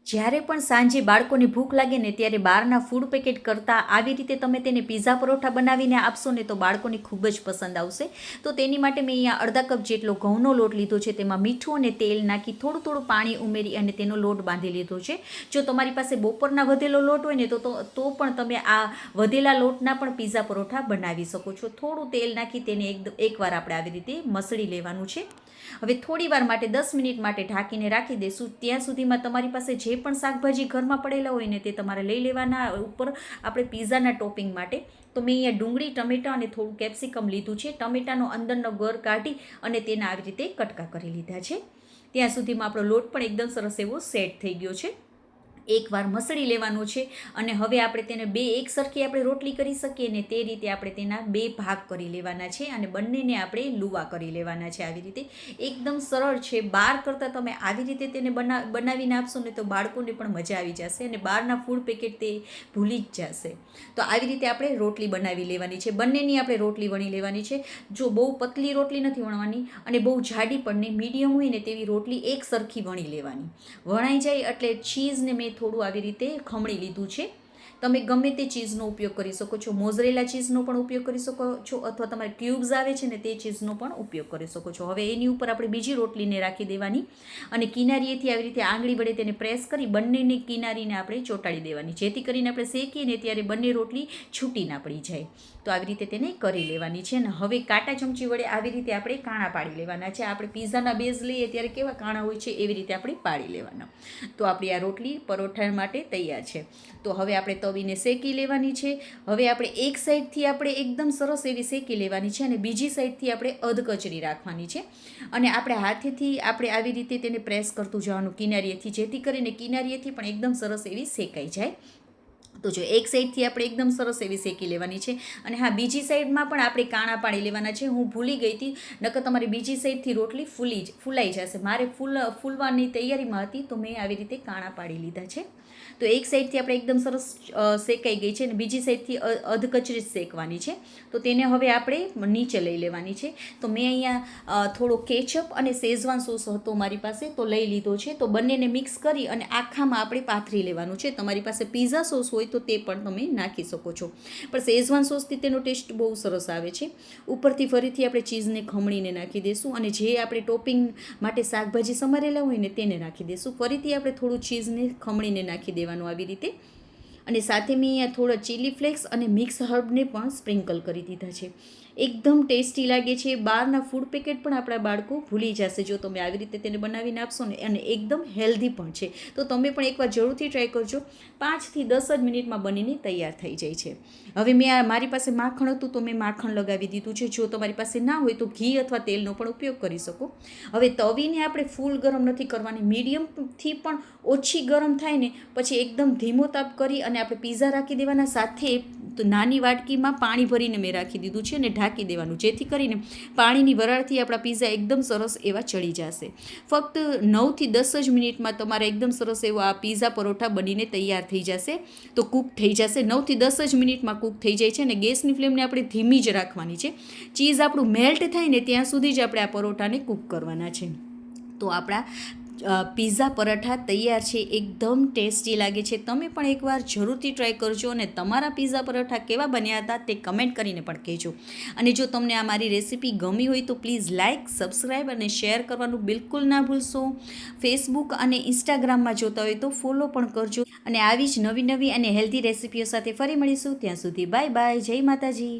જ્યારે પણ સાંજે બાળકોને ભૂખ લાગે ને ત્યારે બહારના ફૂડ પેકેટ કરતાં આવી રીતે તમે તેને પીઝા પરોઠા બનાવીને આપશો ને તો બાળકોને ખૂબ જ પસંદ આવશે. તો તેની માટે મેં અહીંયા અડધા કપ જેટલો ઘઉંનો લોટ લીધો છે. તેમાં મીઠું અને તેલ નાખી થોડું થોડું પાણી ઉમેરી અને તેનો લોટ બાંધી લીધો છે. જો તમારી પાસે બપોરના વધેલો લોટ હોય ને તો પણ તમે આ વધેલા લોટના પણ પીઝા પરોઠા બનાવી શકો છો. થોડું તેલ નાખી તેને એકવાર આપણે આવી રીતે મસળી લેવાનું છે. હવે થોડી વાર માટે 10 મિનિટ માટે ઢાંકીને રાખી દઈશું. ત્યાં સુધીમાં તમારી પાસે જે પણ શાકભાજી ઘરમાં પડેલા હોય ને તે તમારે લઈ લેવાના. ઉપર આપણે પીઝાના ટોપિંગ માટે તો મેં અહીંયા ડુંગળી, ટમેટાં અને થોડું કેપ્સિકમ લીધું છે. ટમેટાનો અંદરનો ગર કાઢી અને તેના આવી રીતે કટકા કરી લીધા છે. ત્યાં સુધીમાં આપણો લોટ પણ એકદમ સરસ એવો સેટ થઈ ગયો છે. એકવાર મસળી લેવાનું છે અને હવે આપણે તેને બે એક સરખી આપણે રોટલી કરી શકીએ ને તે રીતે આપણે તેના બે ભાગ કરી લેવાના છે અને બંનેને આપણે લુવા કરી લેવાના છે. આવી રીતે એકદમ સરળ છે. બહાર કરતાં તમે આવી રીતે તેને બનાવીને આપશો ને તો બાળકોને પણ મજા આવી જશે અને બહારના ફૂડ પેકેટ તે ભૂલી જ જશે. તો આવી રીતે આપણે રોટલી બનાવી લેવાની છે. બંનેની આપણે રોટલી વણી લેવાની છે. જો બહુ પતલી રોટલી નથી વણવાની અને બહુ જાડી પણ નહીં, મીડિયમ હોય ને તેવી રોટલી એક સરખી વણી લેવાની. વણાઈ જાય એટલે ચીઝને મેં થોડું આવી રીતે ખમણી લીધું છે. તમે ગમે તે ચીઝનો ઉપયોગ કરી શકો છો. મોઝરેલા ચીઝનો પણ ઉપયોગ કરી શકો છો અથવા તમારે ક્યુબ્સ આવે છે ને તે ચીઝનો પણ ઉપયોગ કરી શકો છો. હવે એની ઉપર આપણે બીજી રોટલીને રાખી દેવાની અને કિનારીએથી આવી રીતે આંગળી વડે તેને પ્રેસ કરી બંનેની કિનારીને આપણે ચોંટાડી દેવાની, જેથી કરીને આપણે શેકીએ ને ત્યારે બંને રોટલી છૂટી ના પડી જાય. તો આવી રીતે તેને કરી લેવાની છે. અને હવે કાંટા ચમચી વડે આવી રીતે આપણે કાણા પાડી લેવાના છે. આપણે પીઝાના બેઝ લઈએ ત્યારે કેવા કાણા હોય છે એવી રીતે આપણે પાડી લેવાના. તો આપણી આ રોટલી પરોઠા માટે તૈયાર છે. તો હવે આપણે તવીને શેકી લેવાની છે. હવે આપણે એક સાઈડથી આપણે એકદમ સરસ એવી શેકી લેવાની છે અને બીજી સાઈડથી આપણે અધકચરી રાખવાની છે અને આપણે હાથેથી આપણે આવી રીતે તેને પ્રેસ કરતું જવાનું કિનારીએથી, જેથી કરીને કિનારીએથી પણ એકદમ સરસ એવી શેકાઈ જાય. તો જો એક સાઈડથી આપણે એકદમ સરસ એવી શેકી લેવાની છે અને હા, બીજી સાઈડમાં પણ આપણે કાણા પાડી લેવાના છે. હું ભૂલી ગઈ હતી, નકર તમારી બીજી સાઈડથી રોટલી ફૂલાઈ જશે. મારે ફૂલવાની તૈયારીમાં હતી તો મેં આવી રીતે કાણા પાડી લીધા છે. તો એક સાઈડથી આપણે એકદમ સરસ શેકાઈ ગઈ છે અને બીજી સાઈડથી અધકચરી શેકવાની છે. તો તેને હવે આપણે નીચે લઈ લેવાની છે. તો મેં અહીંયા થોડો કેચઅપ અને શેઝવાન સોસ હતો મારી પાસે તો લઈ લીધો છે. તો બંનેને મિક્સ કરી અને આખામાં આપણે પાથરી લેવાનું છે. તમારી પાસે પીઝા સોસ હોય તો તે પણ તમે નાખી શકો છો, પણ શેઝવાન સોસથી તેનો ટેસ્ટ બહુ સરસ આવે છે. ઉપરથી ફરીથી આપણે ચીઝને ખમણીને નાખી દઈશું અને જે આપણે ટોપિંગ માટે શાકભાજી સમારેલા હોય ને તેને નાખી દઈશું. ફરીથી આપણે થોડું ચીઝને ખમણીને નાખી દેવાનું આવી રીતે અને સાથે મેં અહીંયા થોડા ચીલી ફ્લેક્સ અને મિક્સ હર્બને પણ સ્પ્રિંકલ કરી દીધા છે. એકદમ ટેસ્ટી લાગે છે. બહારના ફૂડ પેકેટ પણ આપણા બાળકો ભૂલી જશે જો તમે આવી રીતે તેને બનાવીને આપશો ને, અને એકદમ હેલ્ધી પણ છે. તો તમે પણ એકવાર જરૂરથી ટ્રાય કરજો. 5 થી 10 જ મિનિટમાં બનીને તૈયાર થઈ જાય છે. હવે મારી પાસે માખણ હતું તો મેં માખણ લગાવી દીધું છે. જો તમારી પાસે ના હોય તો ઘી અથવા તેલનો પણ ઉપયોગ કરી શકો. હવે તવીને આપણે ફૂલ ગરમ નથી કરવાની, મીડિયમથી પણ ઓછી ગરમ થાય ને પછી એકદમ ધીમો તાપ કરી અને આપણે પીઝા રાખી દેવાના. સાથે તો નાની વાટકીમાં પાણી ભરીને મેં રાખી દીધું છે અને ઢાંકી દેવાનું, જેથી કરીને પાણીની વરાળથી આપણા પીઝા એકદમ સરસ એવા ચડી જશે. ફક્ત 9 થી 10 જ મિનિટમાં તમારે એકદમ સરસ એવો આ પીઝા પરોઠા બનીને તૈયાર થઈ જશે. તો કૂક થઈ જશે. 9 થી 10 જ મિનિટમાં કૂક થઈ જાય છે અને ગેસની ફ્લેમને આપણે ધીમી જ રાખવાની છે. ચીઝ આપણું મેલ્ટ થાય ને ત્યાં સુધી જ આપણે આ પરોઠાને કૂક કરવાના છે. તો આપણા પીઝા પરાઠા તૈયાર છે. એકદમ ટેસ્ટી લાગે છે. તમે પણ એકવાર જરૂરથી ટ્રાય કરજો અને તમારા પીઝા પરાઠા કેવા બન્યા હતા તે કમેન્ટ કરીને પણ કહેજો. અને જો તમને આ મારી રેસીપી ગમી હોય તો પ્લીઝ લાઇક, સબસ્ક્રાઈબ અને શેર કરવાનું બિલકુલ ના ભૂલશો. ફેસબુક અને ઇન્સ્ટાગ્રામમાં જોતા હોય તો ફોલો પણ કરજો. અને આવી જ નવી અને હેલ્ધી રેસીપીઓ સાથે ફરી મળીશું. ત્યાં સુધી બાય બાય. જય માતાજી.